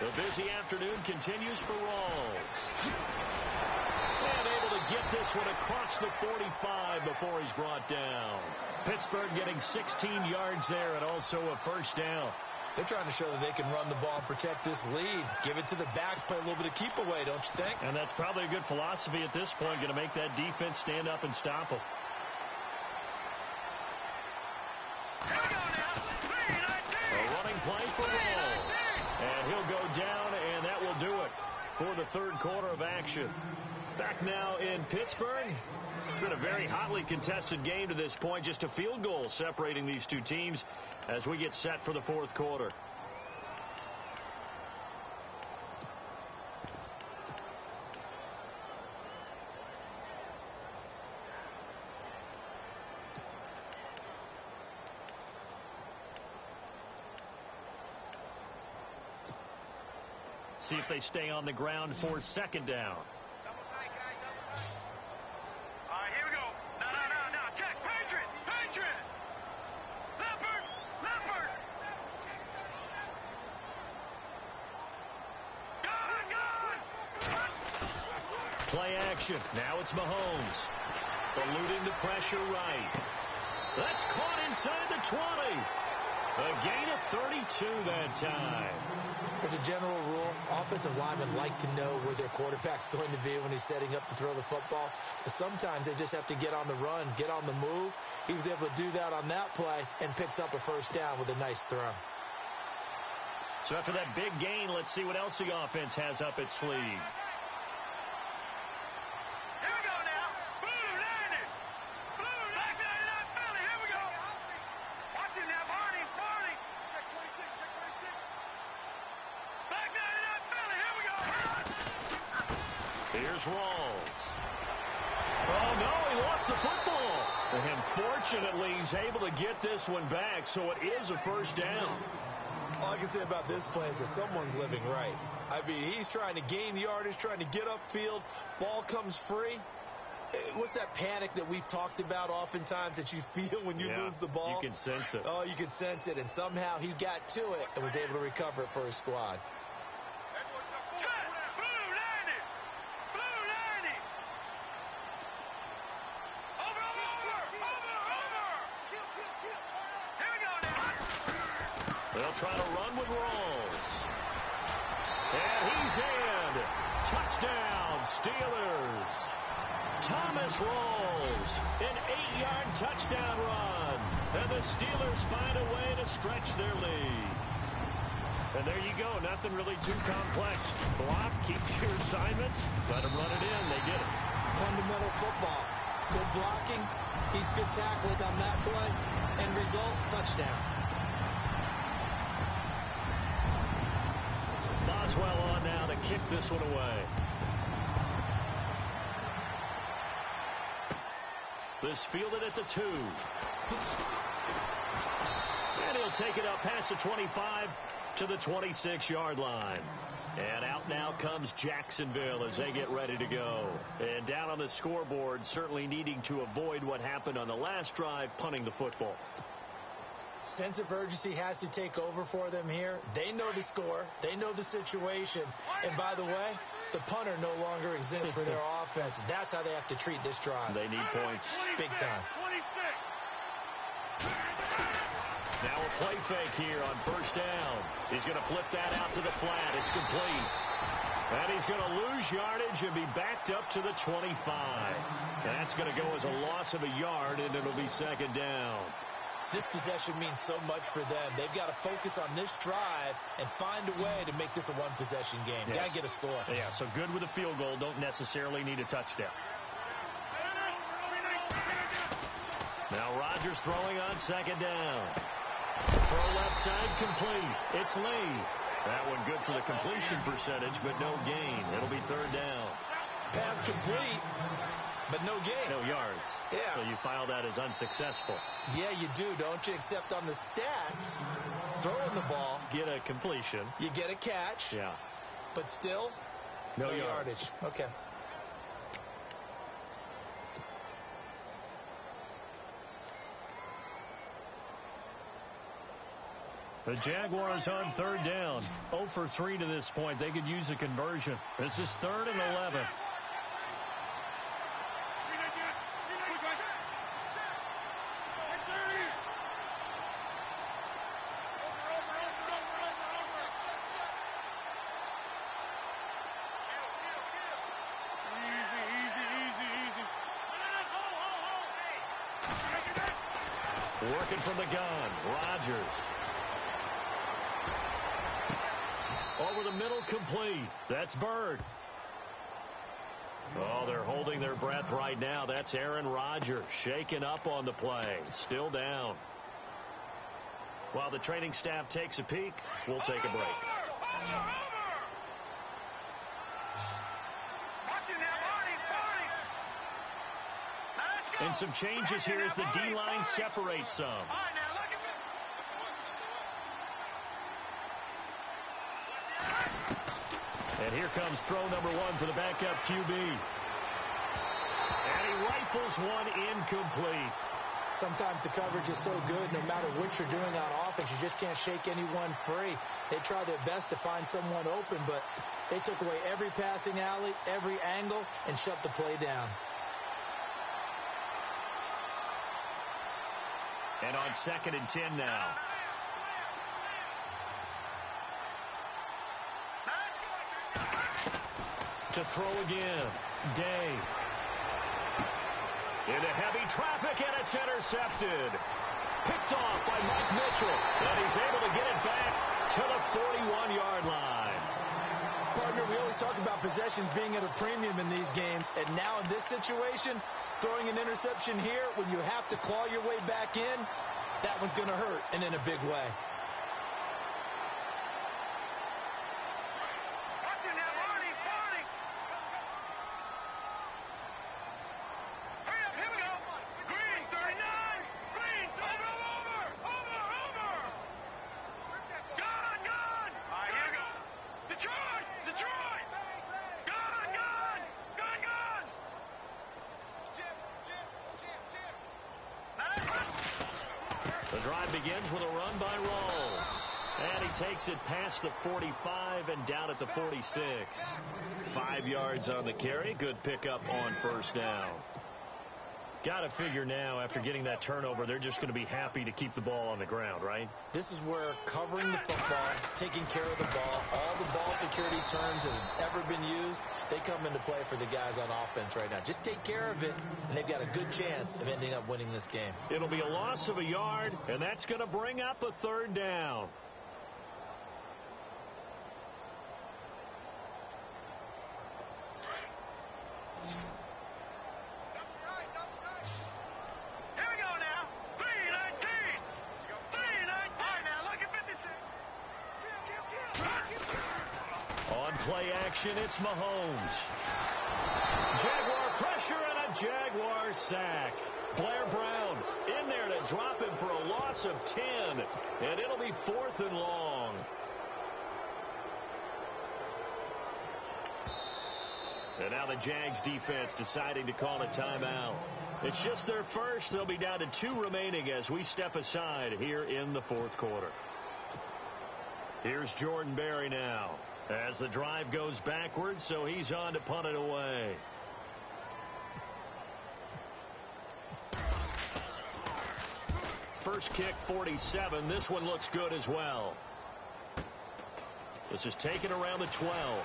The busy afternoon continues for Rawls. And able to get this one across the 45 before he's brought down. Pittsburgh getting 16 yards there and also a first down. They're trying to show that they can run the ball and protect this lead. Give it to the backs, play a little bit of keep away, don't you think? And that's probably a good philosophy at this point, going to make that defense stand up and stop them. A running play for Rawls. And he'll go down, and that will do it for the third quarter of action. Back now in Pittsburgh. It's been a very hotly contested game to this point. Just a field goal separating these two teams as we get set for the fourth quarter. See if they stay on the ground for second down. Play action. Now it's Mahomes. Eluding the pressure right. That's caught inside the 20. A gain of 32 that time. As a general rule, offensive linemen like to know where their quarterback's going to be when he's setting up to throw the football. But sometimes they just have to get on the run, get on the move. He was able to do that on that play and picks up a first down with a nice throw. So after that big gain, let's see what else the offense has up its sleeve. Here's Rawls. Oh, no, he lost the football. And fortunately, he's able to get this one back, so it is a first down. All I can say about this play is that someone's living right. I mean, he's trying to gain yardage, trying to get upfield. Ball comes free. What's that panic that we've talked about oftentimes that you feel when you lose the ball? You can sense it. Oh, you can sense it. And somehow he got to it and was able to recover it for his squad. They'll try to run with Rawls. And he's in. Touchdown, Steelers. Thomas Rawls, an 8-yard touchdown run. And the Steelers find a way to stretch their lead. And there you go. Nothing really too complex. Block, keep your assignments, let them run it in. They did it. Fundamental football. Good blocking, beats good tackling on that play. End result, touchdown. Boswell on now to kick this one away. This fielded at the 2. And he'll take it up past the 25 to the 26-yard line. And out now comes Jacksonville as they get ready to go. And down on the scoreboard, certainly needing to avoid what happened on the last drive, punting the football. Sense of urgency has to take over for them here. They know the score. They know the situation. And by the way, the punter no longer exists for their offense. That's how they have to treat this drive. They need points. Big time. Now a play fake here on first down. He's going to flip that out to the flat. It's complete. And he's going to lose yardage and be backed up to the 25. That's going to go as a loss of a yard, and it'll be second down. This possession means so much for them. They've got to focus on this drive and find a way to make this a one-possession game. Yes. Got to get a score. Yeah, so good with a field goal. Don't necessarily need a touchdown. Now Rodgers throwing on second down. Throw left side complete. It's Lee. That one good for the completion percentage, but no gain. It'll be third down. Pass complete, but no gain. No yards. Yeah. So you file that as unsuccessful. Yeah, you do, don't you? Except on the stats, throwing the ball. Get a completion. You get a catch. Yeah. But still, no yardage. Okay. The Jaguars on third down. 0 for 3 to this point. They could use a conversion. This is 3rd and 11. Working from the gun, Rodgers. Over the middle, complete. That's Bird. Oh, they're holding their breath right now. That's Aaron Rodgers shaken up on the play. Still down. While the training staff takes a peek, we'll take a break. And some changes here as the D-line separates some. And here comes throw number 1 for the backup QB. And he rifles one incomplete. Sometimes the coverage is so good, no matter what you're doing on offense, you just can't shake anyone free. They try their best to find someone open, but they took away every passing alley, every angle, and shut the play down. And on 2nd and 10 now. To throw again. Day. Into heavy traffic, and it's intercepted. Picked off by Mike Mitchell. And he's able to get it back to the 41-yard line. Partner, we always talk about possessions being at a premium in these games. And now in this situation, throwing an interception here when you have to claw your way back in, that one's going to hurt, and in a big way. Begins with a run by Rawls. And he takes it past the 45 and down at the 46. 5 yards on the carry. Good pickup on first down. Got to figure now, after getting that turnover, they're just going to be happy to keep the ball on the ground, right? This is where covering the football, taking care of the ball, all the ball security terms that have ever been used, they come into play for the guys on offense right now. Just take care of it, and they've got a good chance of ending up winning this game. It'll be a loss of a yard, and that's going to bring up a 3rd down. Play action, it's Mahomes. Jaguar pressure and a Jaguar sack. Blair Brown in there to drop him for a loss of 10. And it'll be 4th and long. And now the Jags defense deciding to call a timeout. It's just their first. They'll be down to 2 remaining as we step aside here in the 4th quarter. Here's Jordan Berry now. As the drive goes backwards, so he's on to punt it away. First kick, 47. This one looks good as well. This is taken around the 12.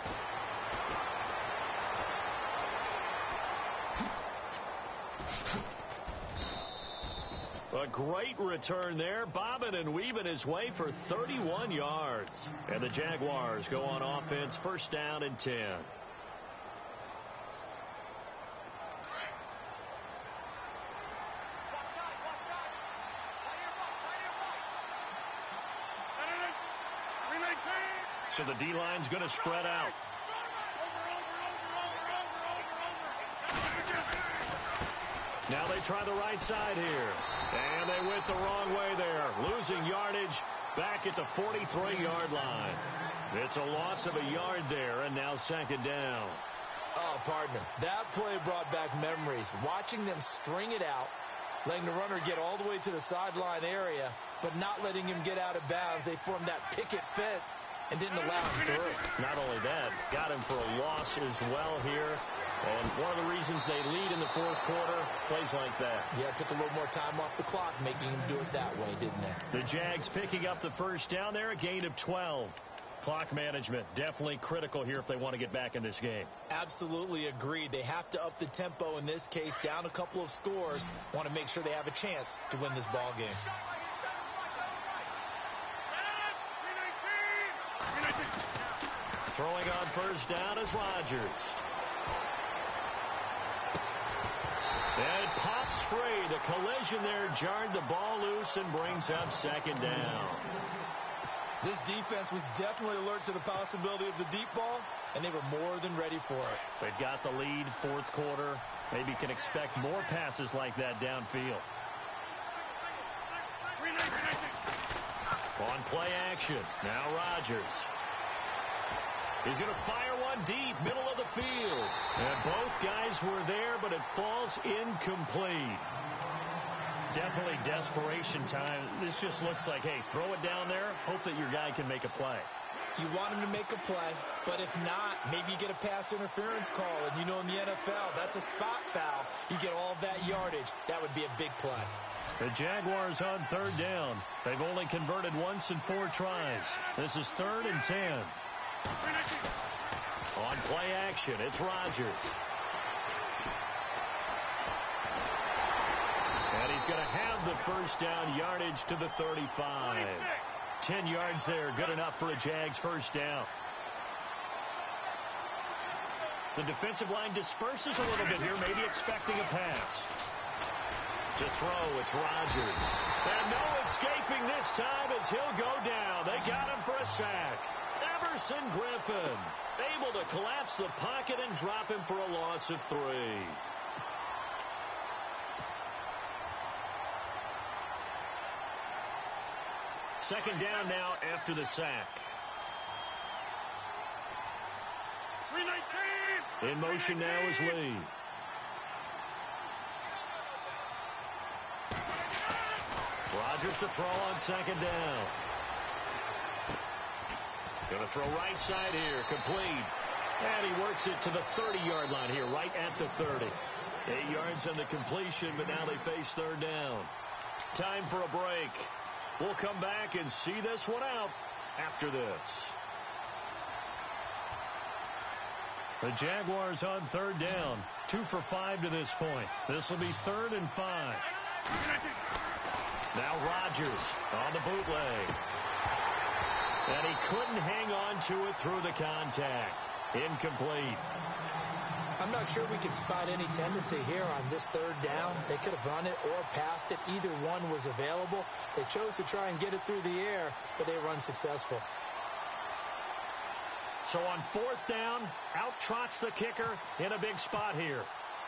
A great return there, bobbing and weaving his way for 31 yards. And the Jaguars go on offense, 1st down and 10. So the D-line's going to spread out. Now they try the right side here. And they went the wrong way there. Losing yardage back at the 43-yard line. It's a loss of a yard there, and now 2nd down. Oh, partner, that play brought back memories. Watching them string it out, letting the runner get all the way to the sideline area, but not letting him get out of bounds. They formed that picket fence and didn't allow him through. Not only that, got him for a loss as well here. And one of the reasons they lead in the fourth quarter, plays like that. Yeah, it took a little more time off the clock, making him do it that way, didn't it? The Jags picking up the first down there, a gain of 12. Clock management, definitely critical here if they want to get back in this game. Absolutely agreed. They have to up the tempo in this case, down a couple of scores. Want to make sure they have a chance to win this ball game. Throwing on first down is Rodgers. And it pops free. The collision there jarred the ball loose and brings up second down. This defense was definitely alert to the possibility of the deep ball, and they were more than ready for it. They've got the lead, fourth quarter. Maybe can expect more passes like that downfield. On play action, now Rodgers. He's going to fire one deep, middle of the field. And both guys were there, but it falls incomplete. Definitely desperation time. This just looks like, hey, throw it down there, hope that your guy can make a play. You want him to make a play, but if not, maybe you get a pass interference call. And you know in the NFL, that's a spot foul. You get all that yardage. That would be a big play. The Jaguars on third down. They've only converted once in 4 tries. This is 3rd and 10. On play action, it's Rodgers. And he's going to have the first down, yardage to the 35. 10 yards there, good enough for a Jags first down. The defensive line disperses a little bit here, maybe expecting a pass. To throw, it's Rodgers. And no escaping this time as he'll go down. They got him for a sack. Everson Griffin able to collapse the pocket and drop him for a loss of 3. Second down now after the sack. In motion now is Lee. Rodgers to throw on second down. Going to throw right side here, complete. And he works it to the 30-yard line here, right at the 30. 8 yards on the completion, but now they face third down. Time for a break. We'll come back and see this one out after this. The Jaguars on third down. 2 for 5 to this point. This will be 3rd and 5. Now Rodgers on the bootleg. And he couldn't hang on to it through the contact. Incomplete. I'm not sure we could spot any tendency here on this third down. They could have run it or passed it. Either one was available. They chose to try and get it through the air, but they were unsuccessful. So on 4th down, out trots the kicker in a big spot here.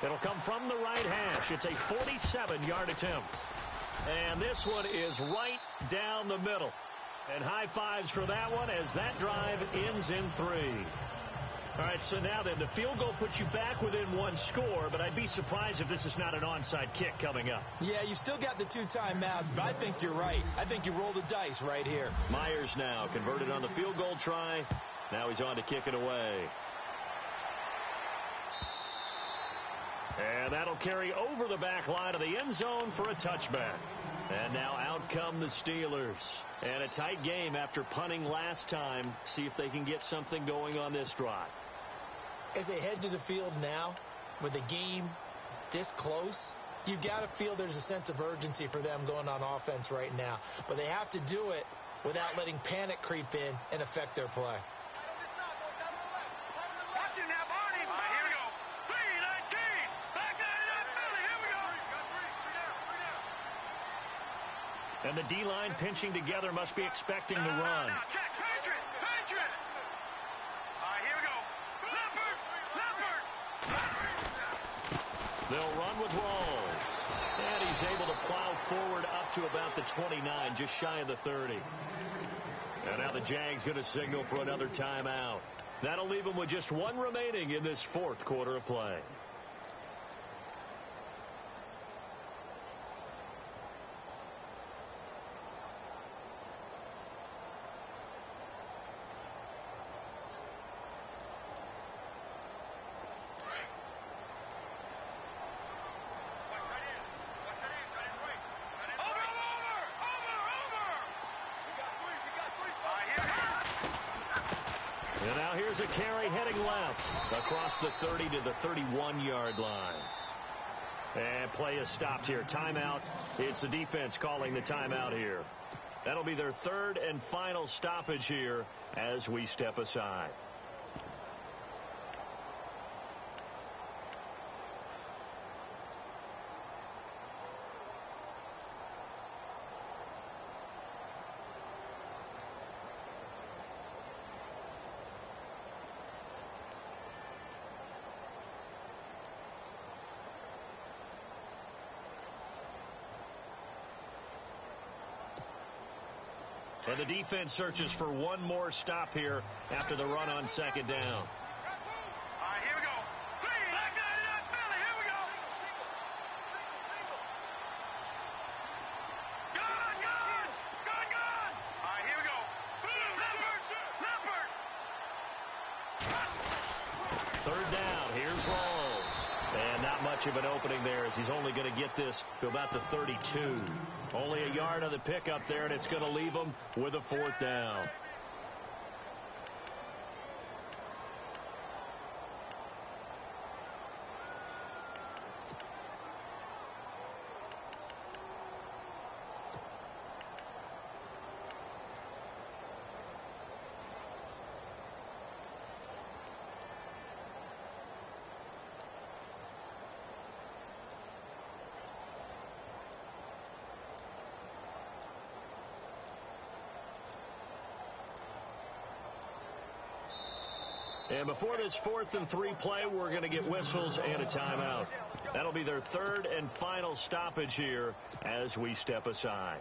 It'll come from the right hash. It's a 47-yard attempt. And this one is right down the middle. And high fives for that one as that drive ends in 3. All right, so now then, the field goal puts you back within 1 score, but I'd be surprised if this is not an onside kick coming up. Yeah, you still got the 2 timeouts, but I think you're right. I think you roll the dice right here. Myers now converted on the field goal try. Now he's on to kick it away. And that'll carry over the back line of the end zone for a touchback. And now out come the Steelers. And a tight game after punting last time. See if they can get something going on this drive. As they head to the field now, with the game this close, you've got to feel there's a sense of urgency for them going on offense right now. But they have to do it without letting panic creep in and affect their play. And the D-line pinching together must be expecting the run. Now, check. Patriot. All right, here we go. Leopard. They'll run with Rawls. And he's able to plow forward up to about the 29, just shy of the 30. And now the Jags going to signal for another timeout. That'll leave them with just 1 remaining in this 4th quarter of play. And now here's a carry heading left across the 30 to the 31-yard line. And play is stopped here. Timeout. It's the defense calling the timeout here. That'll be their third and final stoppage here as we step aside. And the defense searches for one more stop here after the run on second down. All right, here we go. Black 99 Philly, here we go. Gun. All right, here we go. Leopard. Third down. Here's Rawls. And not much of an opening there as he's only going to get this to about the 32. Only a yard on the pickup there, and it's going to leave him with a fourth down. And before this 4th and 3 play, we're going to get whistles and a timeout. That'll be their third and final stoppage here as we step aside.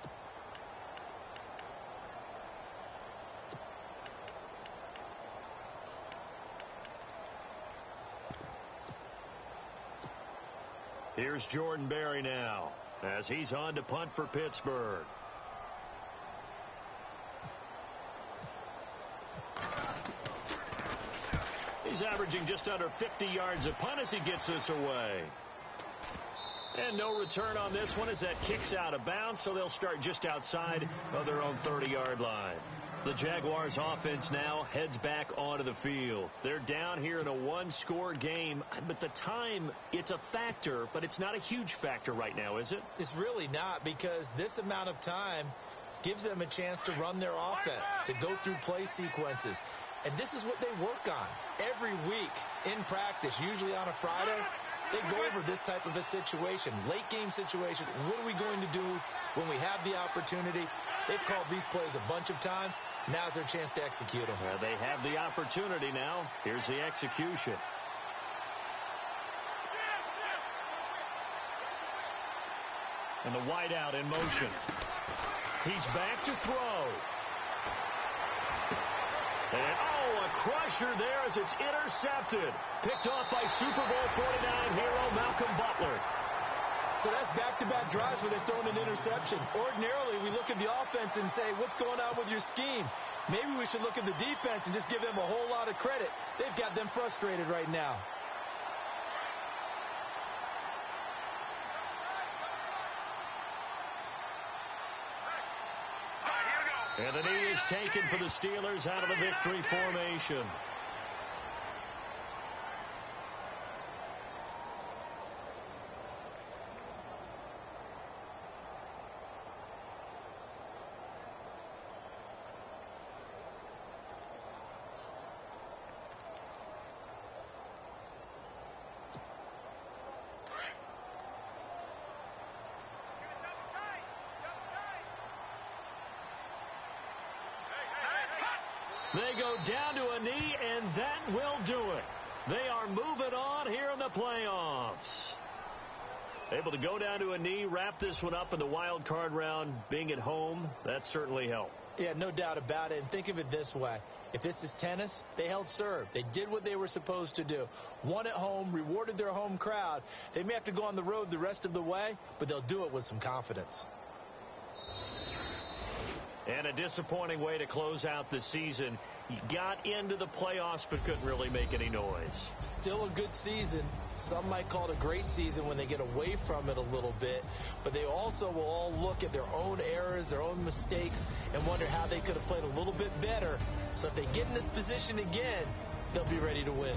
Here's Jordan Berry now as he's on to punt for Pittsburgh. He's averaging just under 50 yards a punt as he gets this away. And no return on this one as that kicks out of bounds, so they'll start just outside of their own 30-yard line. The Jaguars offense now heads back onto the field. They're down here in a one-score game, but the time, it's a factor, but it's not a huge factor right now, is it? It's really not, because this amount of time gives them a chance to run their offense, to go through play sequences. And this is what they work on every week in practice, usually on a Friday. They go over this type of a situation, late game situation. What are we going to do when we have the opportunity? They've called these plays a bunch of times. Now's their chance to execute them. They have the opportunity now. Here's the execution. And the wideout in motion. He's back to throw. And, a crusher there as it's intercepted. Picked off by Super Bowl 49 hero Malcolm Butler. So that's back-to-back drives where they've thrown an interception. Ordinarily, we look at the offense and say, what's going on with your scheme? Maybe we should look at the defense and just give them a whole lot of credit. They've got them frustrated right now. And the knee is taken for the Steelers out of the victory formation. They go down to a knee, and that will do it. They are moving on here in the playoffs. Able to go down to a knee, wrap this one up in the wild card round. Being at home, that certainly helped. Yeah, no doubt about it. And think of it this way. If this is tennis, they held serve. They did what they were supposed to do. Won at home, rewarded their home crowd. They may have to go on the road the rest of the way, but they'll do it with some confidence. And a disappointing way to close out the season. You got into the playoffs but couldn't really make any noise. Still a good season. Some might call it a great season when they get away from it a little bit. But they also will all look at their own errors, their own mistakes, and wonder how they could have played a little bit better So if they get in this position again, they'll be ready to win.